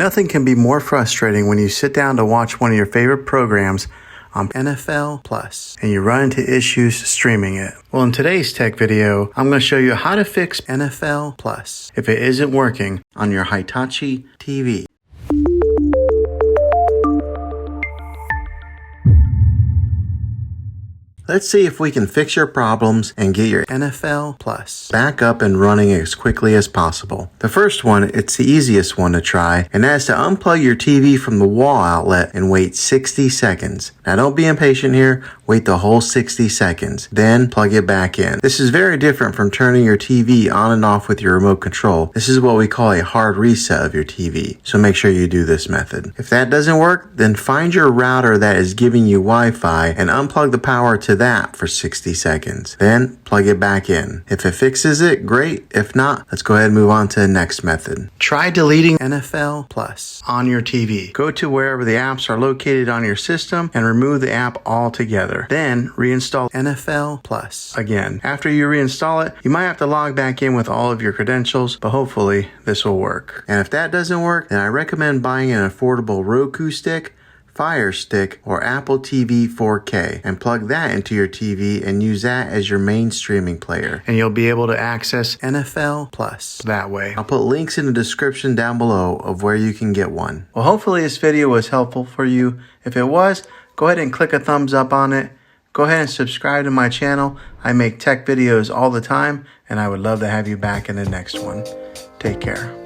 Nothing can be more frustrating when you sit down to watch one of your favorite programs on NFL Plus and you run into issues streaming it. Well, in today's tech video, I'm going to show you how to fix NFL Plus if it isn't working on your Hitachi TV. Let's see if we can fix your problems and get your NFL Plus back up and running as quickly as possible. The first one, it's the easiest one to try, and that is to unplug your TV from the wall outlet and wait 60 seconds. Now don't be impatient here, wait the whole 60 seconds, then plug it back in. This is very different from turning your TV on and off with your remote control. This is what we call a hard reset of your TV, so make sure you do this method. If that doesn't work, then find your router that is giving you Wi-Fi and unplug the power to that for 60 seconds. Then plug it back in. If it fixes it, great. If not, let's go ahead and move on to the next method. Try deleting NFL Plus on your TV. Go to wherever the apps are located on your system and remove the app altogether. Then reinstall NFL Plus again. After you reinstall it, you might have to log back in with all of your credentials, but hopefully this will work. And if that doesn't work, then I recommend buying an affordable Roku stick, Fire Stick, or Apple TV 4K and plug that into your TV and use that as your main streaming player. And you'll be able to access NFL Plus that way. I'll put links in the description down below of where you can get one. Well, hopefully this video was helpful for you. If it was, go ahead and click a thumbs up on it. Go ahead and subscribe to my channel. I make tech videos all the time, and I would love to have you back in the next one. Take care.